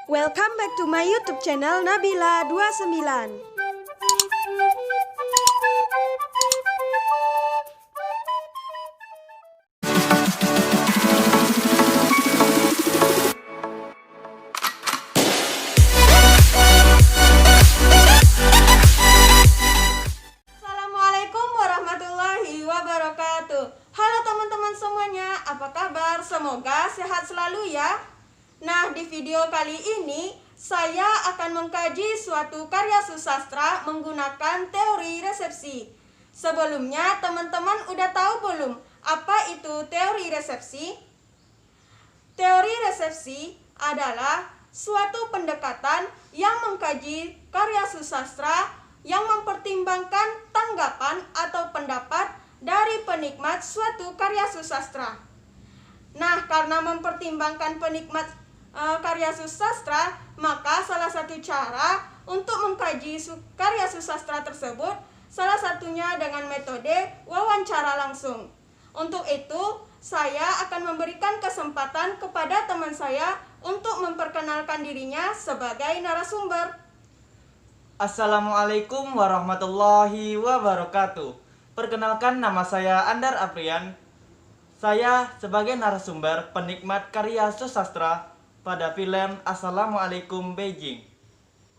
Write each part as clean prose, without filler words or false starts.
Welcome back to my YouTube channel Nabila29. Assalamualaikum warahmatullahi wabarakatuh. Halo teman-teman semuanya, apa kabar? Semoga sehat selalu ya. Nah, di video kali ini saya akan mengkaji suatu karya susastra menggunakan teori resepsi. Sebelumnya teman-teman udah tahu belum apa itu teori resepsi? Teori resepsi adalah suatu pendekatan yang mengkaji karya susastra yang mempertimbangkan tanggapan atau pendapat dari penikmat suatu karya susastra. Nah, karena mempertimbangkan penikmat karya susastra, maka salah satu cara untuk mengkaji karya susastra tersebut salah satunya dengan metode wawancara langsung. Untuk itu, saya akan memberikan kesempatan kepada teman saya untuk memperkenalkan dirinya sebagai narasumber. Assalamualaikum warahmatullahi wabarakatuh. Perkenalkan, nama saya Andar Aprian. Saya sebagai narasumber penikmat karya susastra pada film Assalamualaikum Beijing.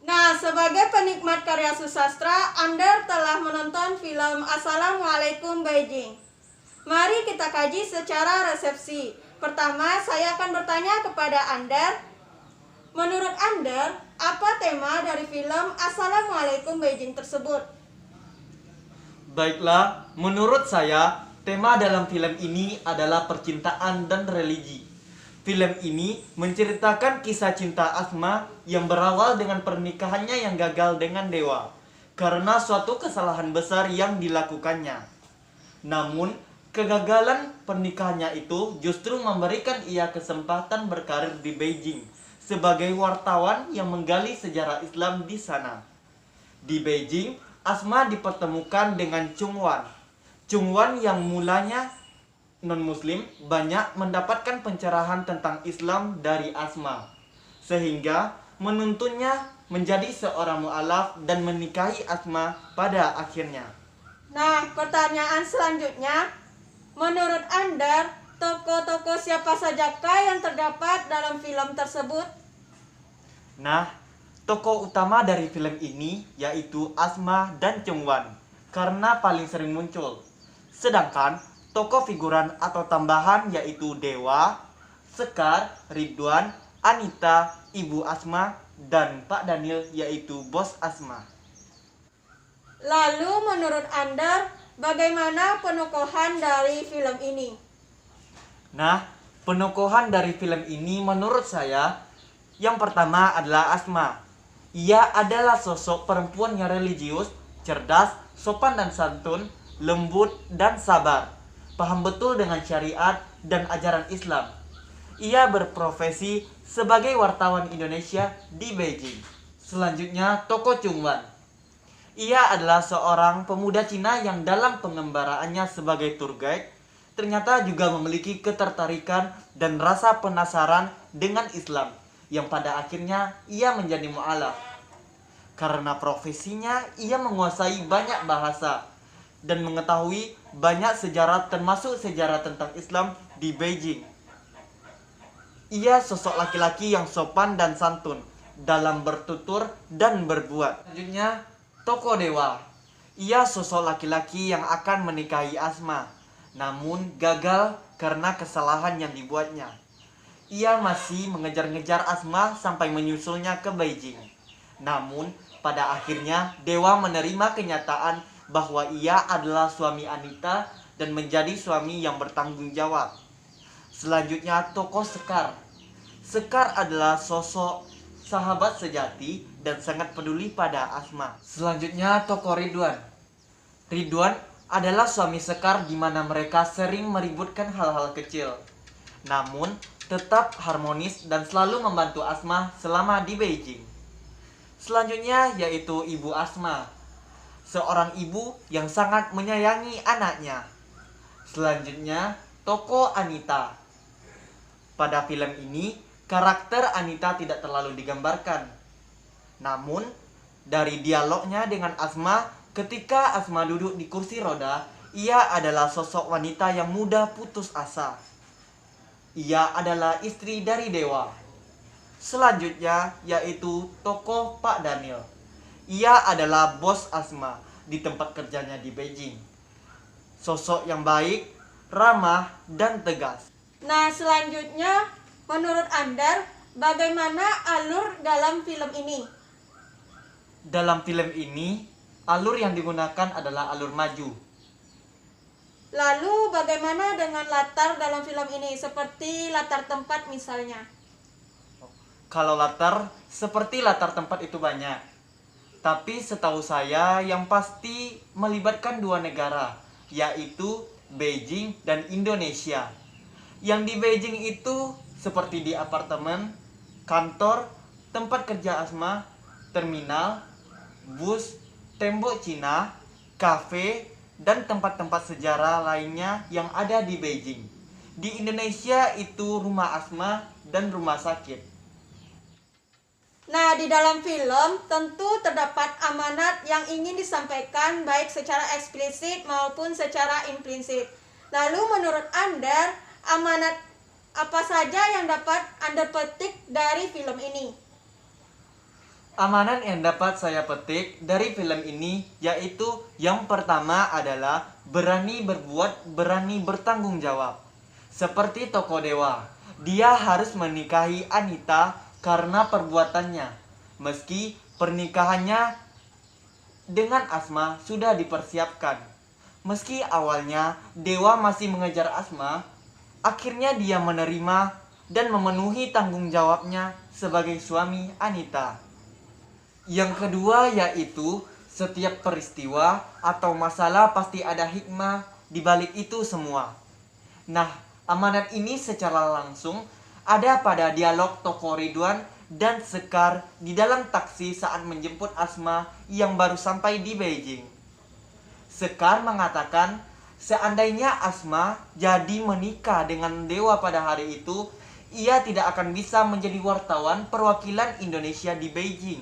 Nah, sebagai penikmat karya susastra, Andar telah menonton film Assalamualaikum Beijing. Mari kita kaji secara resepsi. Pertama, saya akan bertanya kepada Andar. Menurut Andar, apa tema dari film Assalamualaikum Beijing tersebut? Baiklah, menurut saya, tema dalam film ini adalah percintaan dan religi. Film ini menceritakan kisah cinta Asma yang berawal dengan pernikahannya yang gagal dengan dewa karena suatu kesalahan besar yang dilakukannya. Namun, kegagalan pernikahannya itu justru memberikan ia kesempatan berkarir di Beijing sebagai wartawan yang menggali sejarah Islam di sana. Di Beijing, Asma dipertemukan dengan Chung Wan. Chung Wan yang mulanya non-muslim banyak mendapatkan pencerahan tentang Islam dari Asma, sehingga menuntunnya menjadi seorang mu'alaf dan menikahi Asma pada akhirnya. Nah, pertanyaan selanjutnya, menurut Andar, tokoh-tokoh siapa sajakah yang terdapat dalam film tersebut? Nah, tokoh utama dari film ini yaitu Asma dan Chung Wan karena paling sering muncul. Sedangkan tokoh figuran atau tambahan yaitu Dewa, Sekar, Ridwan, Anita, Ibu Asma, dan Pak Daniel yaitu bos Asma. Lalu menurut Andar, bagaimana penokohan dari film ini? Nah, penokohan dari film ini menurut saya, yang pertama adalah Asma. Ia adalah sosok perempuan yang religius, cerdas, sopan dan santun, lembut dan sabar. Paham betul dengan syariat dan ajaran Islam. Ia berprofesi sebagai wartawan Indonesia di Beijing. Selanjutnya, tokoh Chung Wan. Ia adalah seorang pemuda Cina yang dalam pengembaraannya sebagai tour guide ternyata juga memiliki ketertarikan dan rasa penasaran dengan Islam yang pada akhirnya ia menjadi mu'alaf. Karena profesinya, ia menguasai banyak bahasa dan mengetahui banyak sejarah termasuk sejarah tentang Islam di Beijing. Ia sosok laki-laki yang sopan dan santun dalam bertutur dan berbuat. Selanjutnya, tokoh Dewa. Ia sosok laki-laki yang akan menikahi Asma, namun gagal karena kesalahan yang dibuatnya. Ia masih mengejar-ngejar Asma sampai menyusulnya ke Beijing. Namun, pada akhirnya Dewa menerima kenyataan bahwa ia adalah suami Anita dan menjadi suami yang bertanggung jawab. Selanjutnya, tokoh Sekar. Sekar adalah sosok sahabat sejati dan sangat peduli pada Asma. Selanjutnya, tokoh Ridwan. Ridwan adalah suami Sekar di mana mereka sering meributkan hal-hal kecil, namun tetap harmonis dan selalu membantu Asma selama di Beijing. Selanjutnya yaitu Ibu Asma, seorang ibu yang sangat menyayangi anaknya. Selanjutnya, tokoh Anita. Pada film ini, karakter Anita tidak terlalu digambarkan. Namun, dari dialognya dengan Asma ketika Asma duduk di kursi roda, ia adalah sosok wanita yang mudah putus asa. Ia adalah istri dari dewa. Selanjutnya yaitu tokoh Pak Daniel. Ia adalah bos Asma di tempat kerjanya di Beijing. Sosok yang baik, ramah, dan tegas. Nah, selanjutnya menurut Anda bagaimana alur dalam film ini? Dalam film ini, alur yang digunakan adalah alur maju. Lalu bagaimana dengan latar dalam film ini, seperti latar tempat misalnya? Kalau latar, seperti latar tempat itu banyak. Tapi setahu saya yang pasti melibatkan dua negara, yaitu Beijing dan Indonesia. Yang di Beijing itu seperti di apartemen, kantor, tempat kerja Asma, terminal, bus, tembok Cina, kafe, dan tempat-tempat sejarah lainnya yang ada di Beijing. Di Indonesia itu rumah Asma dan rumah sakit. Nah, di dalam film tentu terdapat amanat yang ingin disampaikan baik secara eksplisit maupun secara implisit. Lalu menurut Anda, amanat apa saja yang dapat Anda petik dari film ini? Amanat yang dapat saya petik dari film ini yaitu yang pertama adalah berani berbuat, berani bertanggung jawab. Seperti tokoh dewa, dia harus menikahi Anita karena perbuatannya. Meski pernikahannya dengan Asma sudah dipersiapkan. Meski awalnya dewa masih mengejar Asma, akhirnya dia menerima dan memenuhi tanggung jawabnya sebagai suami Anita. Yang kedua yaitu setiap peristiwa atau masalah pasti ada hikmah di balik itu semua. Nah, amanat ini secara langsung ada pada dialog tokoh Ridwan dan Sekar di dalam taksi saat menjemput Asma yang baru sampai di Beijing. Sekar mengatakan seandainya Asma jadi menikah dengan dewa pada hari itu, ia tidak akan bisa menjadi wartawan perwakilan Indonesia di Beijing.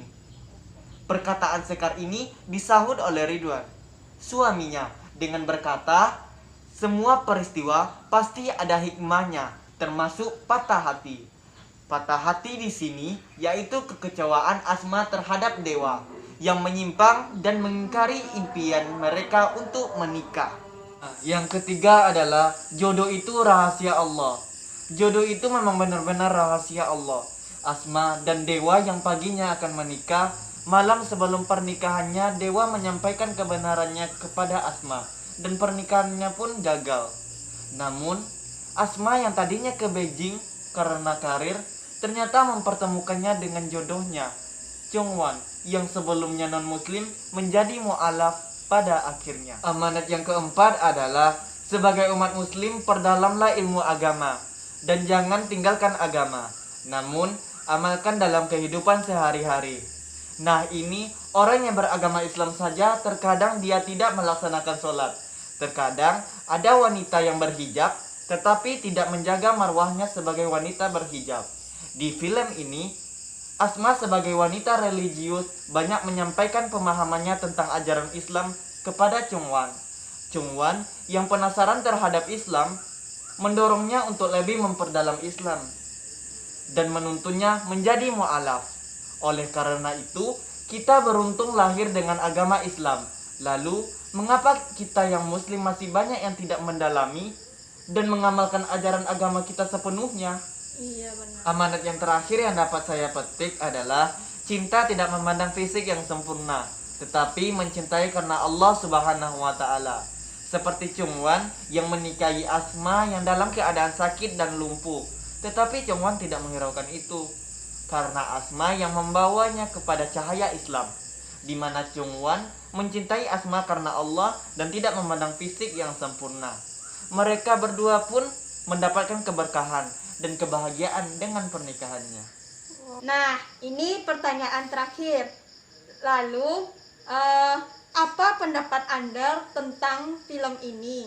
Perkataan Sekar ini disahut oleh Ridwan, suaminya, dengan berkata, semua peristiwa pasti ada hikmahnya, termasuk patah hati. Patah hati di sini yaitu kekecewaan Asma terhadap dewa yang menyimpang dan mengingkari impian mereka untuk menikah. Yang ketiga adalah jodoh itu rahasia Allah. Jodoh itu memang benar-benar rahasia Allah. Asma dan dewa yang paginya akan menikah. Malam sebelum pernikahannya, dewa menyampaikan kebenarannya kepada Asma dan pernikahannya pun gagal. Namun, Asma yang tadinya ke Beijing karena karir, ternyata mempertemukannya dengan jodohnya, Chongwan, yang sebelumnya non-muslim menjadi mu'alaf pada akhirnya. Amanat yang keempat adalah, sebagai umat muslim perdamlah ilmu agama, dan jangan tinggalkan agama. Namun, amalkan dalam kehidupan sehari-hari. Nah, ini orang yang beragama Islam saja terkadang dia tidak melaksanakan sholat. Terkadang ada wanita yang berhijab tetapi tidak menjaga marwahnya sebagai wanita berhijab. Di film ini, Asma sebagai wanita religius banyak menyampaikan pemahamannya tentang ajaran Islam kepada Chongwan. Chongwan yang penasaran terhadap Islam mendorongnya untuk lebih memperdalam Islam dan menuntunnya menjadi mu'alaf. Oleh karena itu, kita beruntung lahir dengan agama Islam. Lalu, mengapa kita yang muslim masih banyak yang tidak mendalami dan mengamalkan ajaran agama kita sepenuhnya? Iya, benar. Amanat yang terakhir yang dapat saya petik adalah cinta tidak memandang fisik yang sempurna, tetapi mencintai karena Allah Subhanahu wa Ta'ala. Seperti Chongwan yang menikahi Asma yang dalam keadaan sakit dan lumpuh, tetapi Chongwan tidak menghiraukan itu. Karena Asma yang membawanya kepada cahaya Islam, di mana Chongwan mencintai Asma karena Allah dan tidak memandang fisik yang sempurna. Mereka berdua pun mendapatkan keberkahan dan kebahagiaan dengan pernikahannya. Nah, ini pertanyaan terakhir. Lalu, apa pendapat Anda tentang film ini?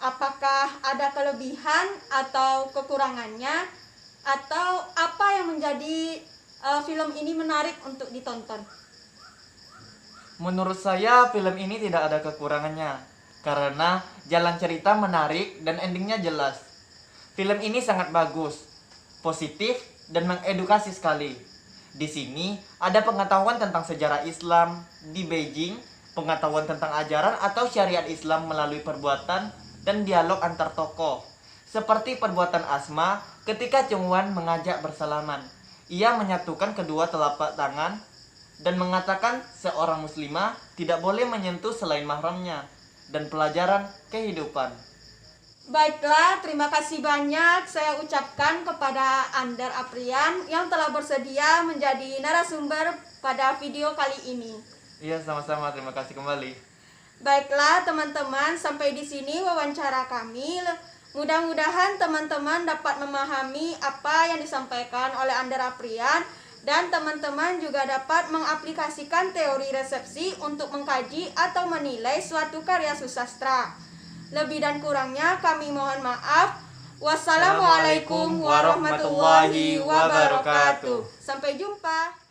Apakah ada kelebihan atau kekurangannya? Atau apa yang menjadi film ini menarik untuk ditonton? Menurut saya film ini tidak ada kekurangannya karena jalan cerita menarik dan endingnya jelas. Film ini sangat bagus, positif dan mengedukasi sekali. Di sini ada pengetahuan tentang sejarah Islam di Beijing, pengetahuan tentang ajaran atau syariat Islam melalui perbuatan dan dialog antar tokoh. Seperti perbuatan Asma ketika Chung Wan mengajak bersalaman. Ia menyatukan kedua telapak tangan dan mengatakan seorang muslimah tidak boleh menyentuh selain mahramnya, dan pelajaran kehidupan. Baiklah, terima kasih banyak saya ucapkan kepada Andar Aprian yang telah bersedia menjadi narasumber pada video kali ini. Iya, sama-sama, terima kasih kembali. Baiklah teman-teman, sampai di sini wawancara kami. Mudah-mudahan teman-teman dapat memahami apa yang disampaikan oleh Andar Aprian dan teman-teman juga dapat mengaplikasikan teori resepsi untuk mengkaji atau menilai suatu karya susastra. Lebih dan kurangnya kami mohon maaf. Wassalamualaikum warahmatullahi wabarakatuh. Sampai jumpa.